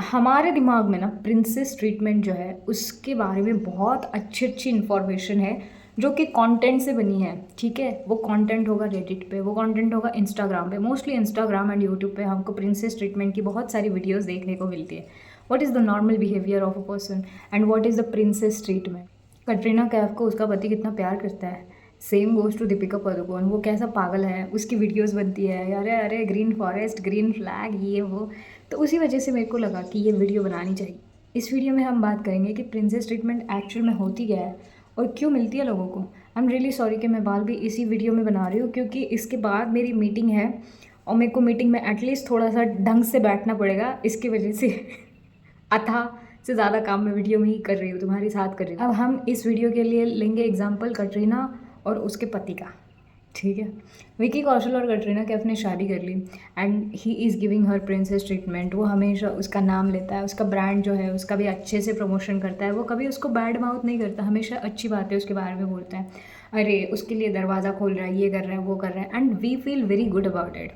हमारे दिमाग में ना प्रिंसेस ट्रीटमेंट जो है उसके बारे में बहुत अच्छी अच्छी इन्फॉर्मेशन है जो कि कंटेंट से बनी है। ठीक है, वो कंटेंट होगा रेडिट पे, वो कंटेंट होगा इंस्टाग्राम पे, मोस्टली इंस्टाग्राम एंड यूट्यूब पे हमको प्रिंसेस ट्रीटमेंट की बहुत सारी वीडियोस देखने को मिलती है। What is the normal behaviour of a person and what is the princess treatment. Katrina Kaif को उसका पति कितना प्यार करता है, same goes to Deepika Padukone. वो कैसा पागल है, उसकी वीडियोस बनती है, अरे अरे ग्रीन फॉरेस्ट, ग्रीन फ्लैग, ये वो। तो उसी वजह से मेरे को लगा कि ये वीडियो बनानी चाहिए। इस वीडियो में हम बात करेंगे कि प्रिंसेस ट्रीटमेंट एक्चुअल में होती क्या है और क्यों मिलती है लोगों को। आई एम रियली सॉरी कि मैं बाल भी इसी वीडियो में बना रही हूँ, क्योंकि इसके बाद मेरी मीटिंग है और मेरे को मीटिंग में एटलीस्ट थोड़ा सा ढंग से बैठना पड़ेगा। इसकी वजह से अथाह से ज़्यादा काम मैं वीडियो में ही कर रही हूँ, तुम्हारे साथ कर रही हूँ। अब हम इस वीडियो के लिए लेंगे एग्जाम्पल कटरीना और उसके पति का। ठीक है, विकी कौशल और कटरीना कैफ ने शादी कर ली and he is giving her princess treatment. वो हमेशा उसका नाम लेता है, उसका ब्रांड जो है उसका भी अच्छे से प्रमोशन करता है। वो कभी उसको बैड माउथ नहीं करता, हमेशा अच्छी बातें उसके बारे में बोलता है। अरे उसके लिए दरवाज़ा खोल रहा है, ये कर रहा है, वो कर रहा है, and we feel very good about it,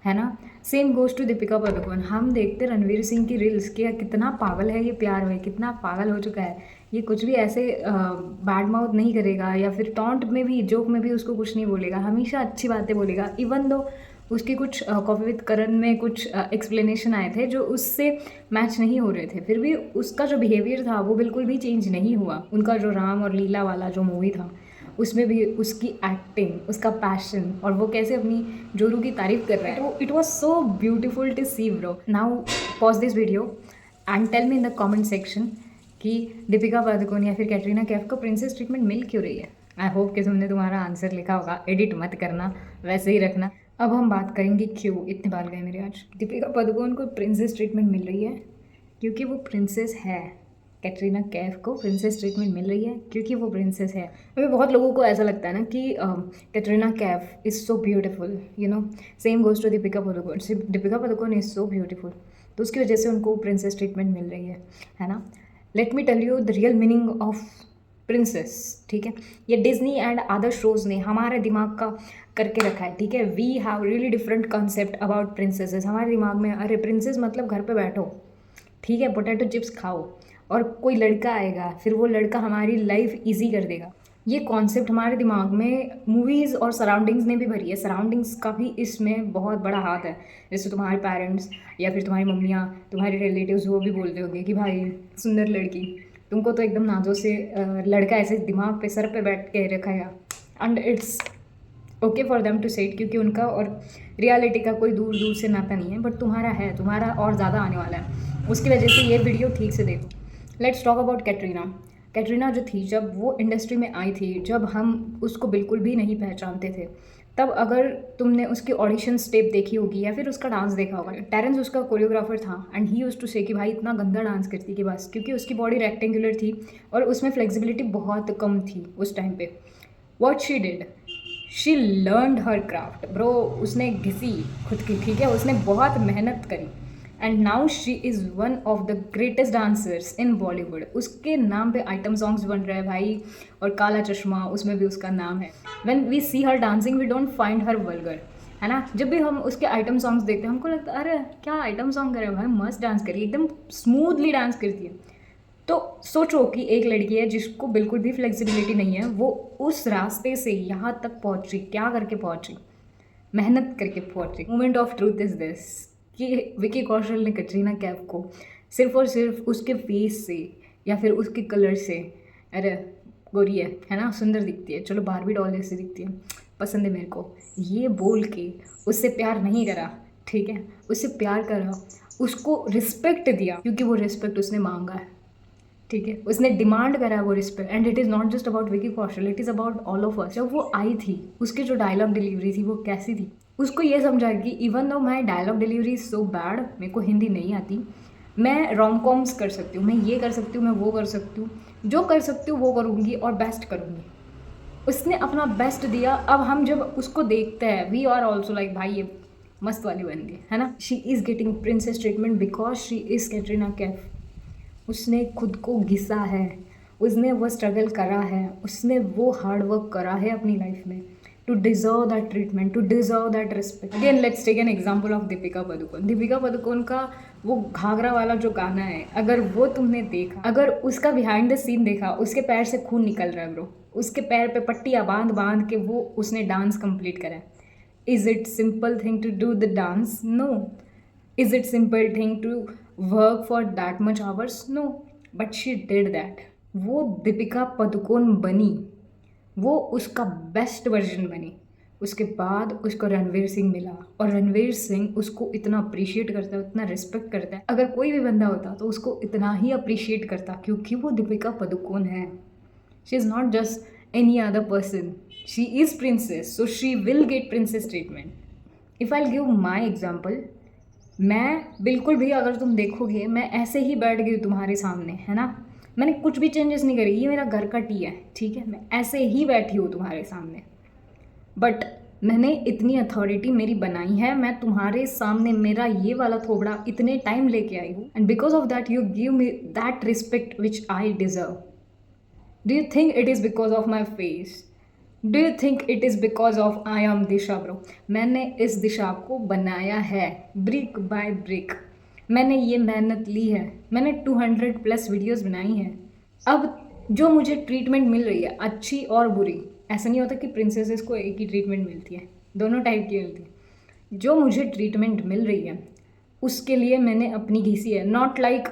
है ना। Same goes to Deepika Padukone. हम देखते रणवीर सिंह की रील्स कि कितना पागल है ये प्यार में, कितना पागल हो चुका है ये। कुछ भी ऐसे बैड माउथ नहीं करेगा या फिर टॉन्ट में भी, जोक में भी उसको कुछ नहीं बोलेगा, हमेशा अच्छी बातें बोलेगा। इवन दो उसके कुछ कॉफी विद करण में कुछ एक्सप्लेनेशन आए थे जो उससे मैच नहीं हो रहे थे, फिर भी उसका जो बिहेवियर था वो बिल्कुल भी चेंज नहीं हुआ। उनका जो राम और लीला वाला जो मूवी था उसमें भी उसकी एक्टिंग, उसका पैशन और वो कैसे अपनी जोरू की तारीफ कर रहा है, तो it was so beautiful to see bro. Now pause this video and tell me in the comment section कि दीपिका पादुकोण या फिर कैटरीना कैफ को प्रिंसेस ट्रीटमेंट मिल क्यों रही है। आई होप कि तुमने तुम्हारा आंसर लिखा होगा, एडिट मत करना, वैसे ही रखना। अब हम बात करेंगे क्यों इतने बाल गए मेरे आज। दीपिका पादुकोण को प्रिंसेस ट्रीटमेंट मिल रही है क्योंकि वो प्रिंसेस है। कैटरीना कैफ को प्रिंसेस ट्रीटमेंट मिल रही है क्योंकि वो प्रिंसेस है। अभी बहुत लोगों को ऐसा लगता है ना कि Katrina Kaif is so beautiful, you know. Same goes to Deepika Padukone. Deepika Padukone is so beautiful, तो उसकी वजह से उनको प्रिंसेस ट्रीटमेंट मिल रही है ना। Let me tell you the real meaning of princess. ठीक है, ये डिज्नी एंड अदर शोज़ ने हमारे दिमाग का करके रखा है। ठीक है, we have really different concept about princesses. हमारे दिमाग में अरे प्रिंसेस मतलब घर पे बैठो, ठीक है, पोटैटो चिप्स खाओ और कोई लड़का आएगा, फिर वो लड़का हमारी लाइफ इजी कर देगा। ये कॉन्सेप्ट हमारे दिमाग में मूवीज़ और सराउंडिंग्स ने भी भरी है। सराउंडिंग्स का भी इसमें बहुत बड़ा हाथ है। जैसे तुम्हारे पेरेंट्स या फिर तुम्हारी मम्मियाँ, तुम्हारे रिलेटिव्स, वो भी बोलते होंगे कि भाई सुंदर लड़की, तुमको तो एकदम नाजों से लड़का ऐसे दिमाग पे सर पे बैठ के रखा है। And it's okay for them to say it, क्योंकि उनका और रियलिटी का कोई दूर दूर से नाता नहीं है, बट तुम्हारा है, तुम्हारा और ज़्यादा आने वाला है। उसकी वजह से ये वीडियो ठीक से देखो। Let's talk about Katrina. Katrina जो थी, जब वो इंडस्ट्री में आई थी, जब हम उसको बिल्कुल भी नहीं पहचानते थे, तब अगर तुमने उसकी ऑडिशन स्टेप देखी होगी या फिर उसका डांस देखा होगा, टेरेंस उसका कोरियोग्राफर था एंड ही यूज्ड टू से कि भाई इतना गंदा डांस करती कि बस, क्योंकि उसकी बॉडी रेक्टेंगुलर थी और उसमें फ्लेक्सिबिलिटी बहुत कम थी उस टाइम पे। What she did, she learned her craft bro. उसने घिसी खुद की, ठीक है, उसने बहुत मेहनत करी and now she is one of the greatest dancers in Bollywood. उसके नाम पे आइटम सॉन्ग्स बन रहे हैं भाई, और काला चश्मा उसमें भी उसका नाम है। When we see her dancing we don't find her vulgar, है ना। जब भी हम उसके आइटम सॉन्ग्स देखते हैं हमको लगता है अरे क्या आइटम सॉन्ग करे भाई, मस्त डांस करी, एकदम स्मूथली डांस करती है। तो सोचो कि एक लड़की है जिसको बिल्कुल भी फ्लेक्सिबिलिटी नहीं है, वो उस रास्ते से यहाँ तक पहुँच रही, क्या करके पहुँच रही, मेहनत करके पहुँच रही। Moment of truth is this कि विकी कौशल ने कटरीना कैफ को सिर्फ और सिर्फ उसके फेस से या फिर उसके कलर से, अरे गोरी है ना, सुंदर दिखती है, चलो बारबी डॉल जैसी दिखती है, पसंद है मेरे को, ये बोल के उससे प्यार नहीं करा। ठीक है, उससे प्यार करा, उसको रिस्पेक्ट दिया क्योंकि वो रिस्पेक्ट उसने मांगा है। ठीक है, उसने डिमांड करा है वो respect, and it is not just about Vicky Kaushal, it is about all of us. जब वो आई थी, उसकी जो डायलॉग डिलीवरी थी वो कैसी थी, उसको ये समझा कि even though my dialogue delivery is so bad, मेरे को हिंदी नहीं आती, मैं रोम कॉम्स कर सकती हूँ, मैं ये कर सकती हूँ, मैं वो कर सकती हूँ, जो कर सकती हूँ वो करूँगी और बेस्ट करूँगी। उसने अपना बेस्ट दिया। अब हम जब उसको देखते हैं वी आर ऑल्सो लाइक भाई ये मस्त वाली बन गई, है ना। She is getting princess treatment because she is Katrina Kaif. उसने खुद को घिसा है, उसने वो स्ट्रगल करा है, उसने वो हार्ड वर्क करा है अपनी लाइफ में to deserve that treatment, to deserve that respect. Again let's take an example of Deepika Padukone. Deepika Padukone का वो घाघरा वाला जो गाना है, अगर वो तुमने देखा, अगर उसका बिहाइंड द सीन देखा, उसके पैर से खून निकल रहा है ब्रो, उसके पैर पे पट्टियाँ बांध बांध के वो उसने डांस कंप्लीट करा है। Is it simple thing to do the dance? No. Is it simple thing to work for that much hours? No, but she did that. वो दीपिका पादुकोण बनी, वो उसका बेस्ट वर्जन बनी। उसके बाद उसको रणवीर सिंह मिला और रणवीर सिंह उसको इतना अप्रिशिएट करता है, उतना रिस्पेक्ट करता है। अगर कोई भी बंदा होता तो उसको इतना ही अप्रिशिएट करता, क्योंकि वो दीपिका पादुकोण है। She is not just any other person, she is princess, so she will get princess treatment. If I give my example, मैं बिल्कुल भी, अगर तुम देखोगे, मैं ऐसे ही बैठ गई तुम्हारे सामने, है ना, मैंने कुछ भी चेंजेस नहीं करी, ये मेरा घर का टी है, ठीक है, मैं ऐसे ही बैठी हूँ तुम्हारे सामने, बट मैंने इतनी अथॉरिटी मेरी बनाई है, मैं तुम्हारे सामने मेरा ये वाला थोबड़ा इतने टाइम लेके आई हूँ, and because of that you give me that respect which I deserve. Do you think it is because of my face? Do you think it is because of I am Disha bro? मैंने इस दिशा को बनाया है brick by brick, मैंने ये मेहनत ली है, मैंने 200+ वीडियोस बनाई हैं। अब जो मुझे ट्रीटमेंट मिल रही है, अच्छी और बुरी, ऐसा नहीं होता कि प्रिंसेसेस को एक ही ट्रीटमेंट मिलती है, दोनों टाइप की मिलती है। जो मुझे ट्रीटमेंट मिल रही है उसके लिए मैंने अपनी घिसी है, नॉट लाइक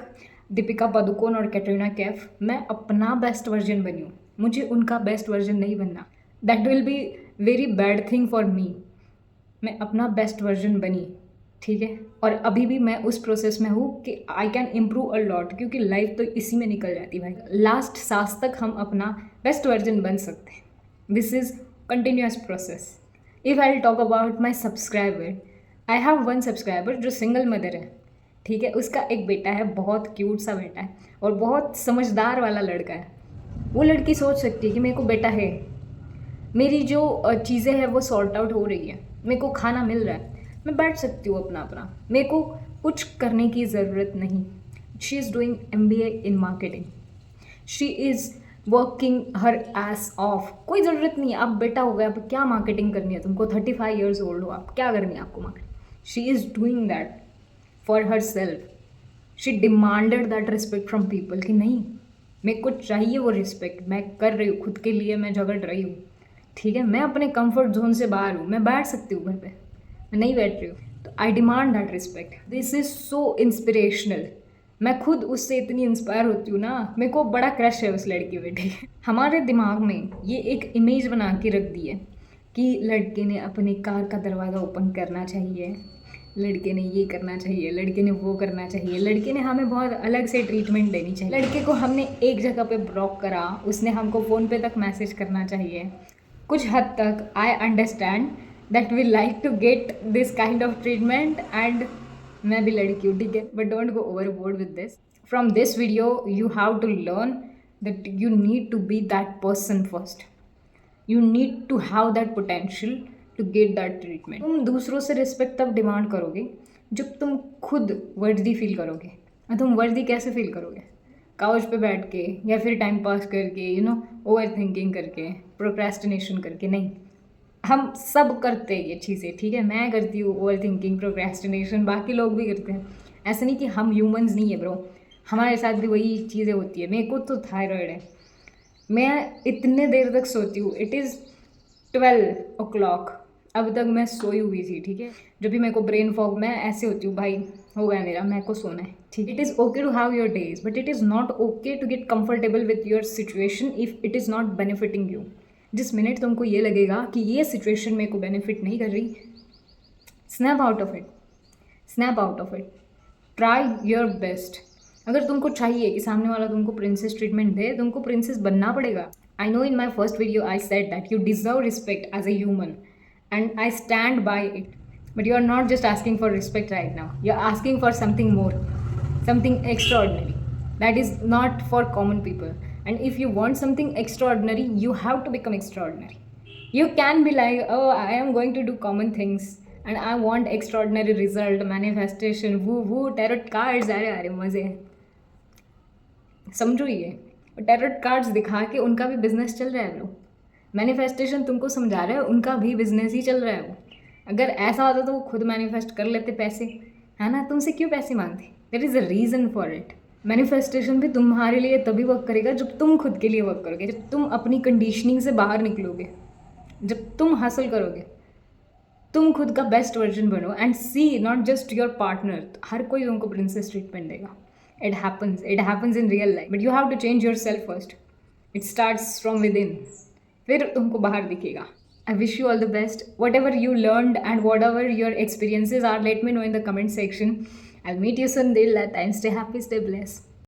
दीपिका पादुकोण और कैटरीना कैफ। मैं अपना बेस्ट वर्जन बनी हूँ, मुझे उनका बेस्ट वर्जन नहीं बनना, that will be very bad thing for me. मैं अपना बेस्ट वर्जन बनी, ठीक है, और अभी भी मैं उस प्रोसेस में हूँ कि I can improve a lot, क्योंकि लाइफ तो इसी में निकल जाती है भाई। लास्ट सांस तक हम अपना बेस्ट वर्जन बन सकते हैं। This is continuous process. If I talk about my subscriber, I have one subscriber जो सिंगल मदर है, ठीक है, उसका एक बेटा है, बहुत क्यूट सा बेटा है और बहुत समझदार वाला लड़का है। वो लड़की सोच सकती है कि मेरे को बेटा है, मेरी जो चीज़ें हैं वो सॉर्ट आउट हो रही है, मेरे को खाना मिल रहा है, मैं बैठ सकती हूँ अपना अपना, मेरे को कुछ करने की ज़रूरत नहीं। She is doing MBA in marketing, she is working her ass of, कोई ज़रूरत नहीं है। अब बेटा हो गया, अब क्या मार्केटिंग करनी है तुमको, 35 ईयर्स ओल्ड हो आप, क्या करनी है आपको marketing? She is doing that for her self. She demanded that respect from people कि नहीं, मेरे को चाहिए वो रिस्पेक्ट, मैं कर रही हूँ खुद के लिए, मैं झगड़ रही हूँ, ठीक है, मैं अपने कंफर्ट जोन से बाहर हूँ, मैं बैठ सकती हूँ घर पे, मैं नहीं बैठ रही हूँ, तो आई demand that respect. This is so inspirational. मैं खुद उससे इतनी इंस्पायर होती हूँ ना, मेरे को बड़ा क्रश है उस लड़की बेटे। हमारे दिमाग में ये एक इमेज बना के रख दी है कि लड़के ने अपनी कार का दरवाज़ा ओपन करना चाहिए, लड़के ने ये करना चाहिए, लड़के ने वो करना चाहिए, लड़के ने हमें बहुत अलग से ट्रीटमेंट देनी चाहिए, लड़के को हमने एक जगह पे ब्लॉक करा, उसने हमको फ़ोन पे तक मैसेज करना चाहिए। कुछ हद तक I understand that we like to get this kind of treatment, and मैं भी लड़की हूँ, ठीक है, but don't go overboard with this. From this video you have to learn that you need to be that person first, you need to have that potential to get that treatment. तुम दूसरों से respect तब demand करोगे जब तुम खुद वर्दी feel करोगे। और तुम वर्दी कैसे फील करोगे? काउच पे बैठ के, या फिर टाइम पास करके, ओवर थिंकिंग करके, प्रोक्रेस्टिनेशन करके? नहीं, हम सब करते हैं ये चीज़ें, ठीक है, मैं करती हूँ ओवर थिंकिंग, प्रोक्रेस्टिनेशन, बाकी लोग भी करते हैं। ऐसा नहीं कि हम ह्यूमंस नहीं है ब्रो, हमारे साथ भी वही चीज़ें होती है। मेरे को तो थायराइड है, मैं इतने देर तक सोती हूँ, इट इज़ 12 o'clock, अब तक मैं सोई हुई थी, ठीक है। जब भी मेरे को ब्रेन फॉग, मैं ऐसे होती हूँ, भाई हो गया मेरा, मेरे को सोना है, ठीक है। It is okay to have your days, but it is not okay to get comfortable with your situation if it is not benefiting you. जिस मिनट तुमको ये लगेगा कि ये सिचुएशन मेरे को बेनिफिट नहीं कर रही, snap out of it, snap out of it, try your best. अगर तुमको चाहिए कि सामने वाला तुमको प्रिंसेस ट्रीटमेंट दे, तुमको प्रिंसेस बनना पड़ेगा। I know in my first video I said that you deserve respect as a human, and I stand by it. But you are not just asking for respect right now. You are asking for something more, something extraordinary. That is not for common people. And if you want something extraordinary, you have to become extraordinary. You can be like, oh, I am going to do common things and I want extraordinary result, manifestation, woo, tarot cards, अरे मज़े। समझो ये tarot cards दिखा के उनका भी business चल रहा है ब्रो। मैनिफेस्टेशन तुमको समझा रहे हो, उनका भी बिजनेस ही चल रहा है वो। अगर ऐसा होता तो वो खुद मैनिफेस्ट कर लेते पैसे, है ना, तुमसे क्यों पैसे मांगते? There is a reason for it. Manifestation भी तुम्हारे लिए तभी वर्क करेगा जब तुम खुद के लिए वर्क करोगे, जब तुम अपनी कंडीशनिंग से बाहर निकलोगे, जब तुम हासिल करोगे, तुम खुद का बेस्ट वर्जन बनो and see not just your partner. हर कोई तुमको प्रिंसेस ट्रीटमेंट देगा। It happens in real life, but you have to change yourself first. It starts from within, फिर तुमको बाहर दिखेगा। I wish you all the best. Whatever you learned and whatever your experiences are, let me know in the comment section. I'll meet you soon. Till that time, stay happy, stay blessed.